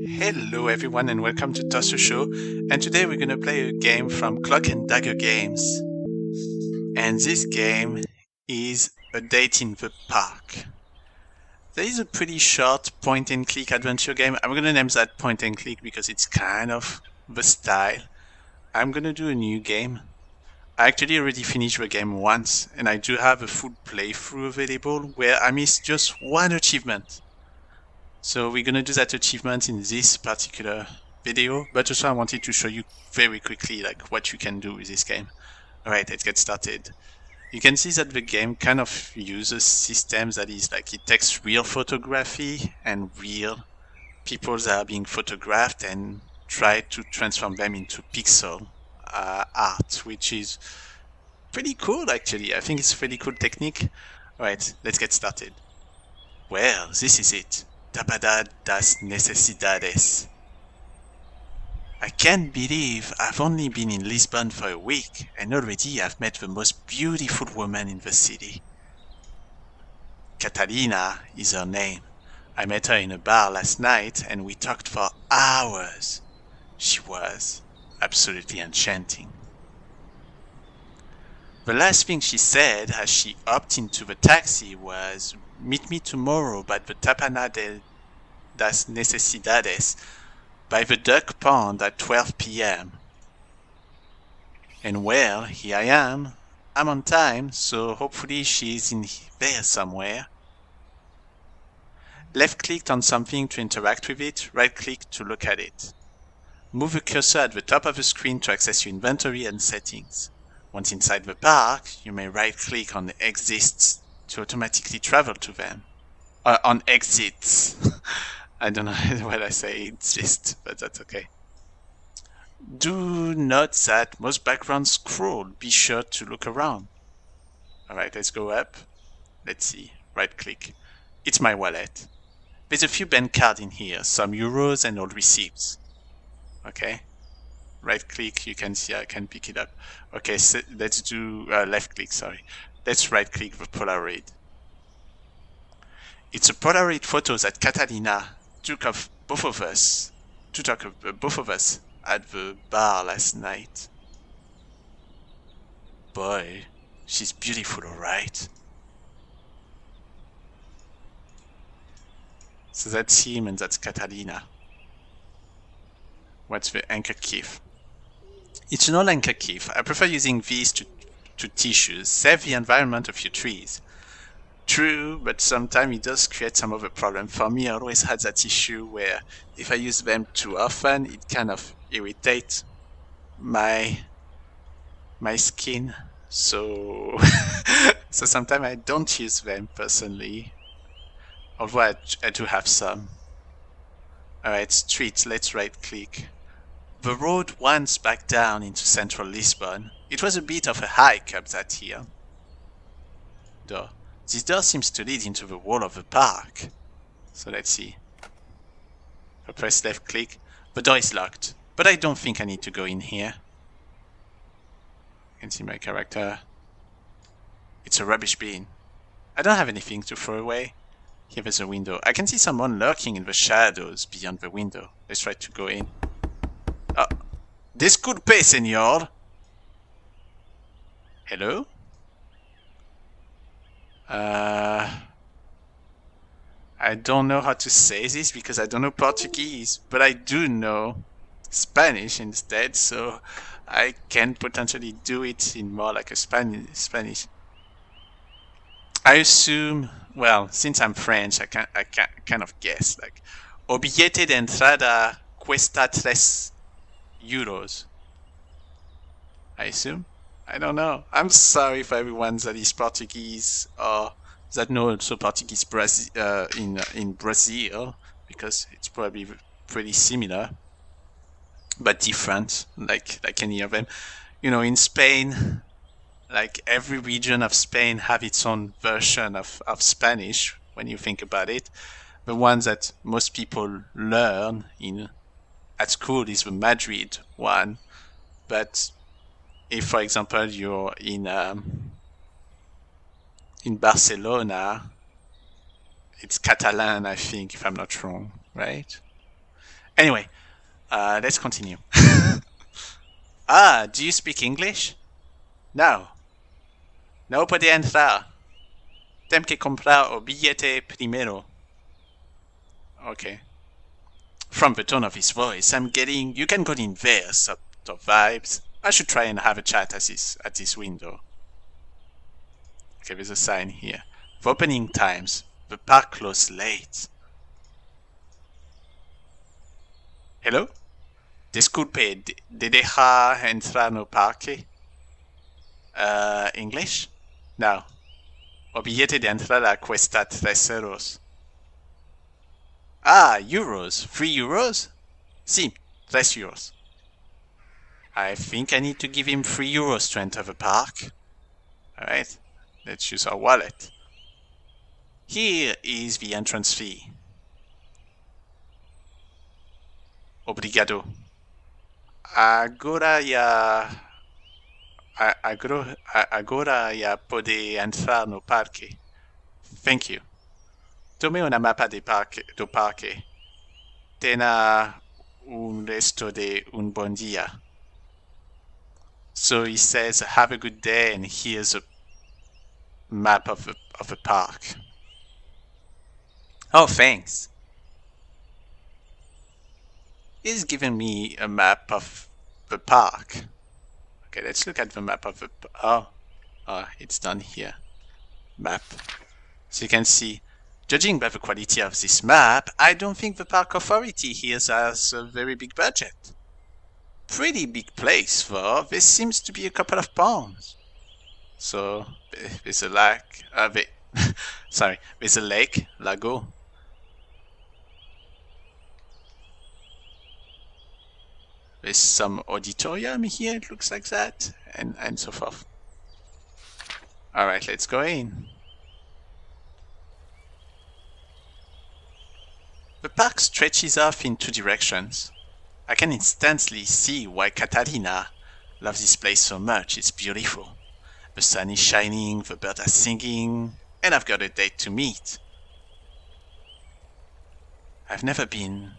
Hello everyone and welcome to Tosser Show, and today we're gonna play a game from Cloak and Dagger Games. And this game is A Date in the Park. There is a pretty short point and click adventure game. I'm gonna name that point and click because it's kind of the style. I'm gonna do a new game. I actually already finished the game once, and I do have a full playthrough available where I missed just one achievement. So we're gonna do that achievement in this particular video, but also I wanted to show you very quickly like what you can do with this game. Alright, let's get started. You can see that the game kind of uses systems that is like it takes real photography and real people that are being photographed and try to transform them into pixel art, which is pretty cool actually. I think it's a pretty cool technique. Alright, let's get started. Well, this is it. Tapada das necesidades. I can't believe I've only been in Lisbon for a week and already I've met the most beautiful woman in the city. Catalina is her name. I met her in a bar last night and we talked for hours. She was absolutely enchanting. The last thing she said as she hopped into the taxi was, "Meet me tomorrow by the Tapana das Necesidades, by the duck pond at 12 p.m. And well, here I am. I'm on time, so hopefully she's in there somewhere. Left-click on something to interact with it, right-click to look at it. Move the cursor at the top of the screen to access your inventory and settings. Once inside the park, you may right-click on the exits to automatically travel to them. On exits. I don't know what I say, exist, but that's okay. Do note that most backgrounds scroll. Be sure to look around. Alright, let's go up. Let's see. Right-click. It's my wallet. There's a few bank cards in here, some euros and old receipts. Okay. Right-click, you can see I can pick it up. Okay, so let's do left-click, sorry. Let's right-click the Polaroid. It's a Polaroid photo that Catalina took of both of us at the bar last night. Boy, she's beautiful, alright? So that's him and that's Catalina. What's the anchor key? It's an old anchor key. I prefer using these to tissues. Save the environment of your trees. True, but sometimes it does create some of a problem. For me, I always had that issue where if I use them too often, it kind of irritates my skin. So, so sometimes I don't use them personally. Although I do have some. Alright, streets, let's right click. The road winds back down into central Lisbon. It was a bit of a hike up that hill. Door. This door seems to lead into the wall of the park. So let's see. I press left click. The door is locked, but I don't think I need to go in here. You can see my character. It's a rubbish bin. I don't have anything to throw away. Here there's a window. I can see someone lurking in the shadows beyond the window. Let's try to go in. Oh, disculpe, señor. Hello? I don't know how to say this because I don't know Portuguese, but I do know Spanish instead, so I can potentially do it in more like a Spanish. I assume, well, since I'm French, I can kind of guess, like, o billete de entrada cuesta 3 euros. I assume? I don't know. I'm sorry for everyone that is Portuguese or that know also Portuguese in Brazil, because it's probably pretty similar, but different, like any of them. You know, in Spain, like every region of Spain have its own version of Spanish when you think about it. The one that most people learn at school is the Madrid one, but if, for example, you're in Barcelona, it's Catalan, I think, if I'm not wrong, right? Anyway, let's continue. Do you speak English? No. No puede entrar. Tem que comprar o billete primero. Okay. From the tone of his voice, I'm getting you can go in there sort of vibes. I should try and have a chat at this window. Okay, there's a sign here. The opening times. The park closed late. Hello? Disculpe, ¿de dejar entrar no parque? English? No. O billete de entrada cuesta 3 euros. Ah, euros. 3 euros? Sí, 3 euros. I think I need to give him 3 euros to enter the park. Alright, let's use our wallet. Here is the entrance fee. Obrigado. Agora ya pode entrar no parque. Thank you. Tome una mapa do parque. Tenha resto de bon dia. So he says, have a good day, and here's a map of the park. Oh, thanks. He's given me a map of the park. Okay, let's look at the map of the... Oh, it's done here. Map. So you can see, judging by the quality of this map, I don't think the park authority here has a very big budget. Pretty big place, though. There seems to be a couple of ponds. So, there's a lake. Sorry, there's a lake, lago. There's some auditorium here, it looks like that, and so forth. Alright, let's go in. The park stretches off in 2 directions. I can instantly see why Katarina loves this place so much. It's beautiful. The sun is shining, the birds are singing, and I've got a date to meet. I've never been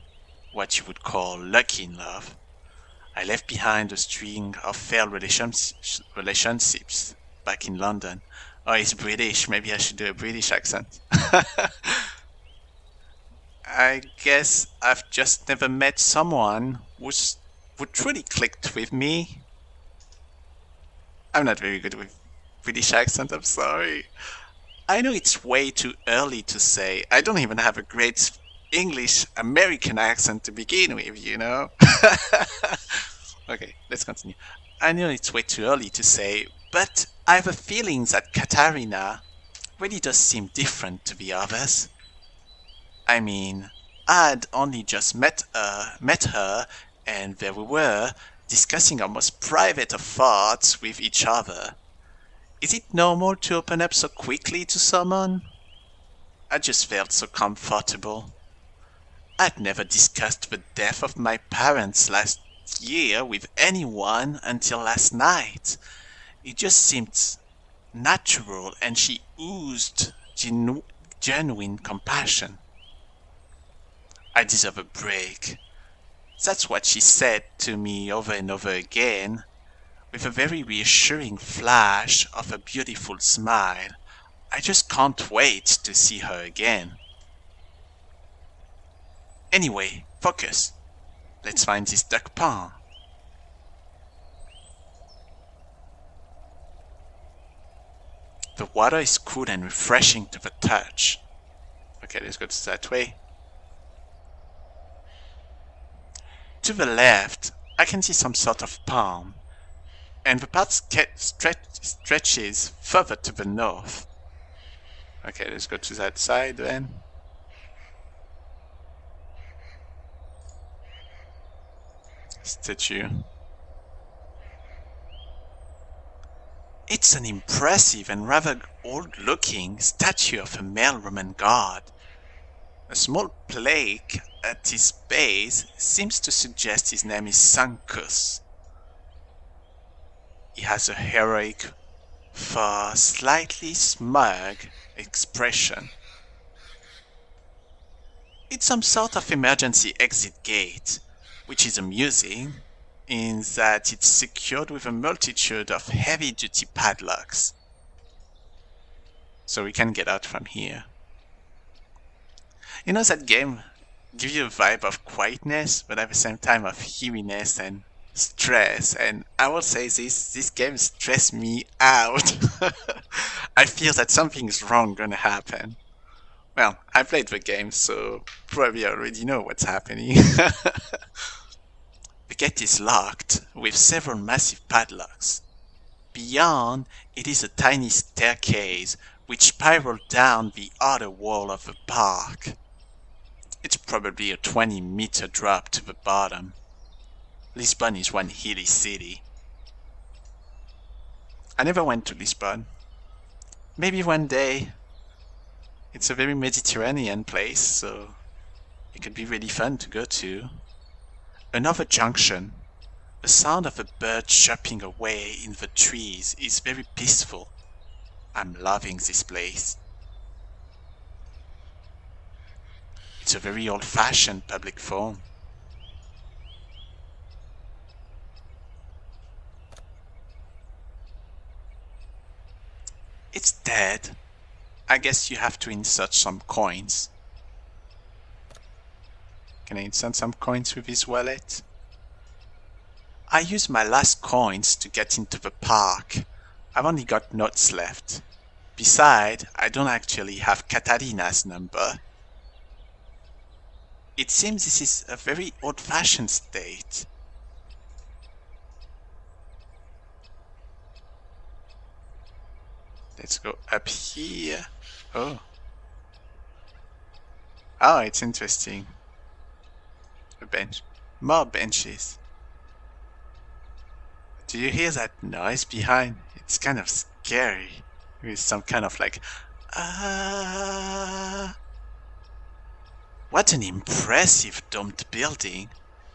what you would call lucky in love. I left behind a string of failed relationships back in London. Oh, he's British. Maybe I should do a British accent. I guess I've just never met someone who truly clicked with me. I'm not very good with British accent, I'm sorry. I know it's way too early to say. I don't even have a great English American accent to begin with, you know? Okay, let's continue. I know it's way too early to say, but I have a feeling that Katarina really does seem different to the others. I mean, I'd only just met her, and there we were, discussing our most private of thoughts with each other. Is it normal to open up so quickly to someone? I just felt so comfortable. I'd never discussed the death of my parents last year with anyone until last night. It just seemed natural, and she oozed genuine compassion. I deserve a break. That's what she said to me over and over again, with a very reassuring flash of a beautiful smile. I just can't wait to see her again. Anyway, focus. Let's find this duck pond. The water is cool and refreshing to the touch. Okay, let's go that way. To the left, I can see some sort of palm, and the path stretches further to the north. Okay, let's go to that side then. Statue. It's an impressive and rather old-looking statue of a male Roman god. A small plaque at his base seems to suggest his name is Sancus. He has a heroic, far slightly smug expression. It's some sort of emergency exit gate, which is amusing in that it's secured with a multitude of heavy-duty padlocks. So we can get out from here. You know, that game gives you a vibe of quietness, but at the same time of heaviness and stress. And I will say this game stressed me out. I feel that something's wrong gonna happen. Well, I played the game, so probably already know what's happening. The gate is locked with several massive padlocks. Beyond, it is a tiny staircase which spirals down the other wall of the park. It's probably a 20-meter drop to the bottom. Lisbon is one hilly city. I never went to Lisbon. Maybe one day. It's a very Mediterranean place, so it could be really fun to go to. Another junction. The sound of a bird chirping away in the trees is very peaceful. I'm loving this place. It's a very old-fashioned public phone. It's dead. I guess you have to insert some coins. Can I insert some coins with this wallet? I used my last coins to get into the park. I've only got notes left. Besides, I don't actually have Katarina's number. It seems this is a very old-fashioned state. Let's go up here. Oh. Oh, it's interesting. A bench. More benches. Do you hear that noise behind? It's kind of scary. With some kind of like... What an impressive domed building.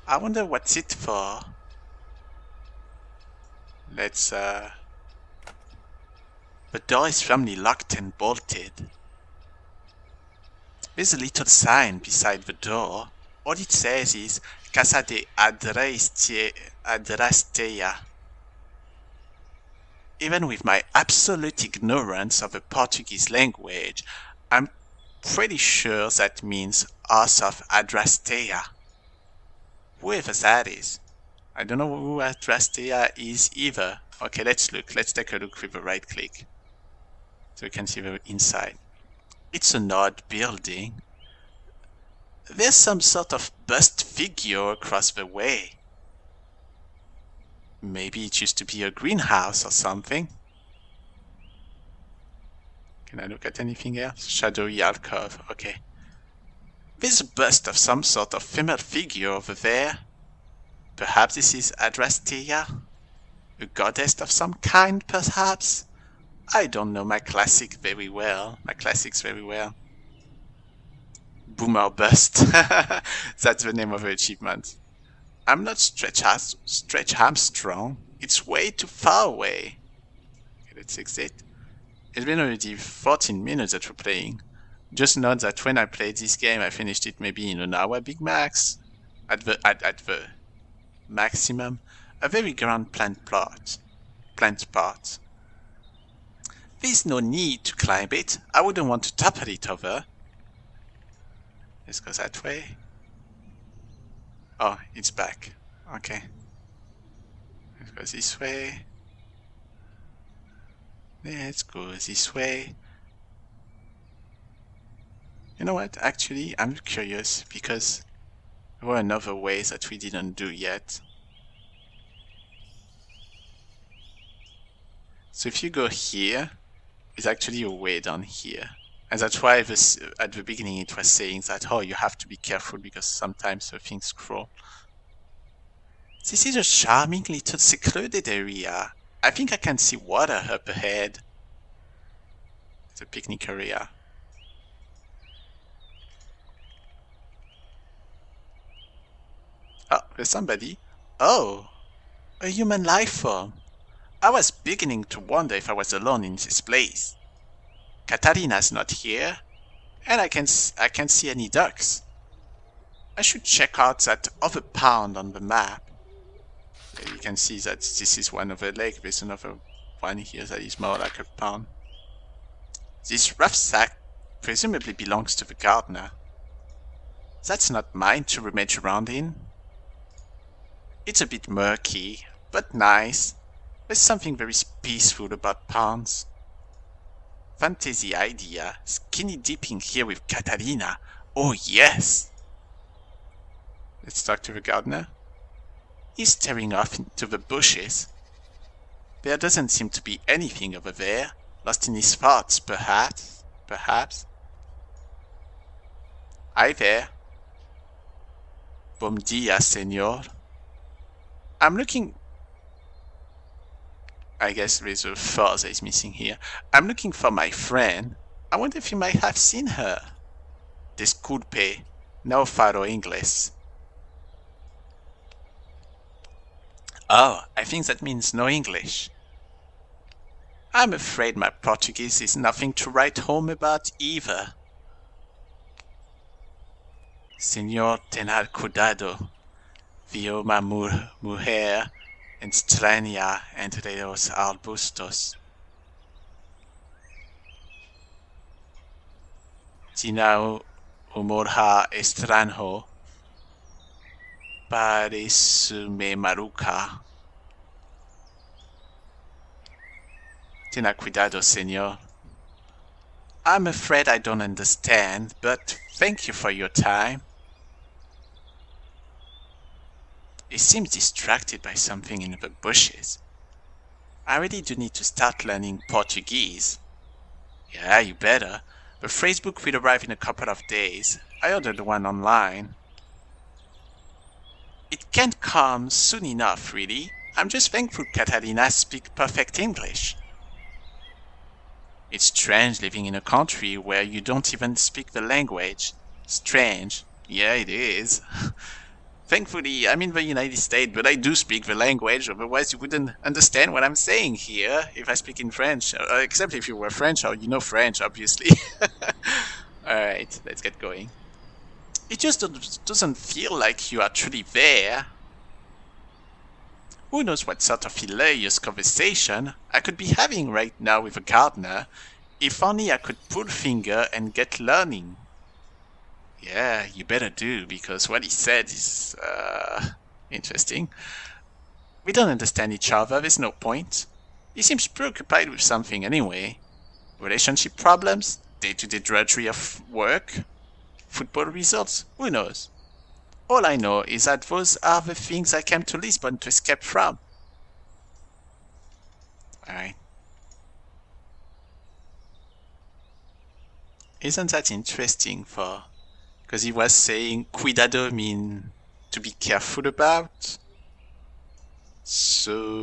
I wonder what's it for. Let's... The door is firmly locked and bolted. There's a little sign beside the door. All it says is Casa de Adrastea. Even with my absolute ignorance of the Portuguese language, I'm pretty sure that means House of Adrastea. Whoever that is. I don't know who Adrastea is either. Okay, let's look. Let's take a look with a right click. So we can see the inside. It's an odd building. There's some sort of bust figure across the way. Maybe it used to be a greenhouse or something. Can I look at anything else? Shadowy alcove, okay. There's a bust of some sort of female figure over there. Perhaps this is Adrastea? A goddess of some kind, perhaps? I don't know my classics very well. Boomer bust. That's the name of the achievement. I'm not Stretch Armstrong. It's way too far away. Okay, let's exit. It's been already 14 minutes that we're playing. Just note that when I played this game, I finished it maybe in an hour big max. At the maximum. A very grand plant part. There's no need to climb it. I wouldn't want to topple it over. Let's go that way. Oh, it's back. Okay. Let's go this way. Let's go this way. You know what? Actually, I'm curious because there were another ways that we didn't do yet. So if you go here, it's actually a way down here. And that's why this, at the beginning it was saying that, oh, you have to be careful because sometimes the things crawl. This is a charming little secluded area. I think I can see water up ahead. It's a picnic area. Oh, there's somebody. Oh, a human life form. I was beginning to wonder if I was alone in this place. Katarina's not here, and I can't see any ducks. I should check out that other pond on the map. You can see that this is one of the lake. There's another one here that is more like a pond. This rough sack presumably belongs to the gardener. That's not mine to rummage around in. It's a bit murky, but nice. There's something very peaceful about ponds. Fantasy idea, skinny dipping here with Catalina. Oh yes! Let's talk to the gardener. He's staring off into the bushes. There doesn't seem to be anything over there. Lost in his thoughts, perhaps? Hi there. Bom dia, senor. I'm looking... I guess there's a father is missing here. I'm looking for my friend. I wonder if you might have seen her. Disculpe. No falo inglés. Oh, I think that means no English. I'm afraid my Portuguese is nothing to write home about either. Señor, tened cuidado. Vio una mujer extraña entre los arbustos. Tiene un morja extraño. Parece maruca. Tenga cuidado, señor. I'm afraid I don't understand, but thank you for your time. He seems distracted by something in the bushes. I really do need to start learning Portuguese. Yeah, you better. The phrase book will arrive in a couple of days. I ordered one online. It can't come soon enough, really. I'm just thankful Catalina speaks perfect English. It's strange living in a country where you don't even speak the language. Strange. Yeah, it is. Thankfully, I'm in the United States, but I do speak the language, otherwise you wouldn't understand what I'm saying here if I speak in French. Except if you were French, or you know French, obviously. Alright, let's get going. It just doesn't feel like you are truly there. Who knows what sort of hilarious conversation I could be having right now with a gardener, if only I could pull finger and get learning. Yeah, you better do, because what he said is, interesting. We don't understand each other, there's no point. He seems preoccupied with something anyway. Relationship problems? Day-to-day drudgery of work? Football results? Who knows? All I know is that those are the things I came to Lisbon to escape from. Alright. Isn't that interesting for... Because he was saying cuidado mean to be careful about. So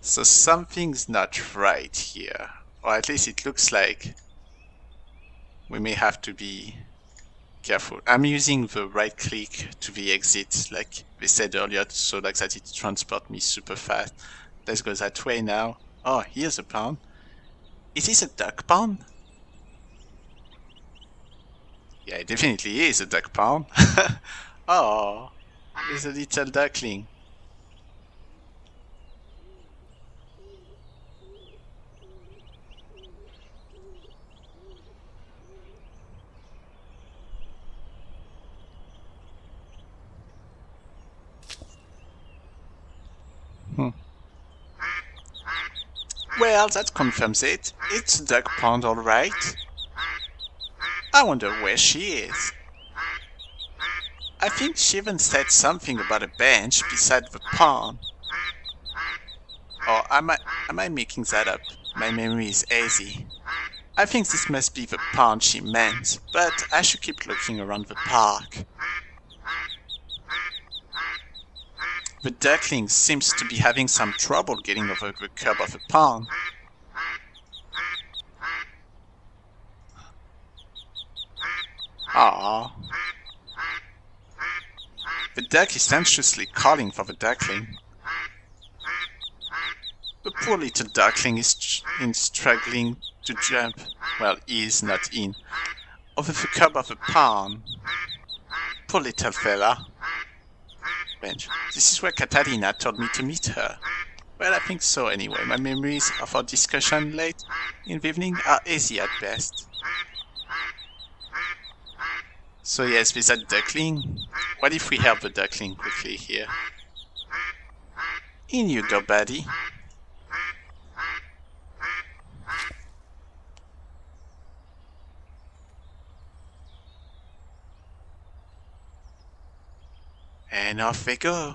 something's not right here. Or at least it looks like we may have to be careful. I'm using the right click to the exit, like they said earlier, so like that it transports me super fast. Let's go that way now. Oh, here's a pond. Is this a duck pond? Yeah, it definitely is a duck pond. Oh, there's a little duckling. Well, that confirms it. It's a duck pond, all right. I wonder where she is. I think she even said something about a bench beside the pond. Or am I making that up? My memory is hazy. I think this must be the pond she meant, but I should keep looking around the park. The duckling seems to be having some trouble getting over the curb of the pond. Aww. The duck is anxiously calling for the duckling. The poor little duckling is struggling to jump. Well, is not in. over the curb of a pond. Poor little fella. Bench. This is where Catalina told me to meet her. Well, I think so anyway. My memories of our discussion late in the evening are hazy at best. So yes, with that duckling. What if we help the duckling quickly here? In you go, buddy. And off they go.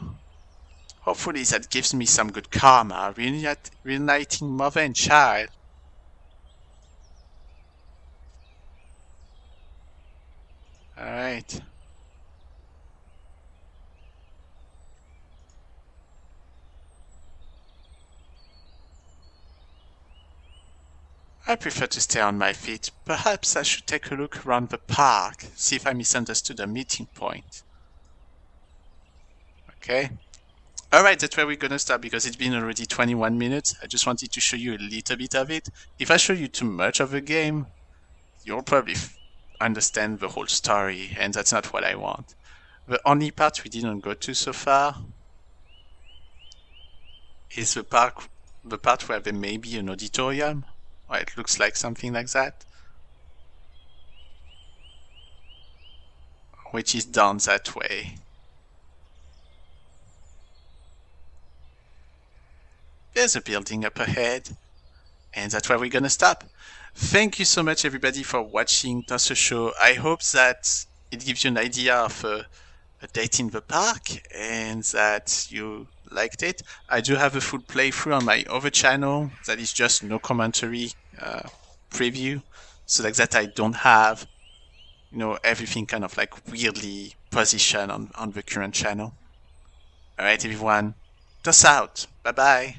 Hopefully that gives me some good karma, reuniting mother and child. Alright. I prefer to stay on my feet. Perhaps I should take a look around the park, see if I misunderstood a meeting point. Okay. Alright, that's where we're gonna start because it's been already 21 minutes. I just wanted to show you a little bit of it. If I show you too much of the game, you'll probably understand the whole story, and that's not what I want. The only part we didn't go to so far is the part where there may be an auditorium. Or it looks like something like that. Which is down that way. There's a building up ahead. And that's where we're gonna stop. Thank you so much everybody for watching Toss Show. I hope that it gives you an idea of a date in the park and that you liked it. I do have a full playthrough on my other channel that is just no commentary preview. So like that I don't have, you know, everything kind of like weirdly positioned on the current channel. Alright everyone, toss out. Bye bye.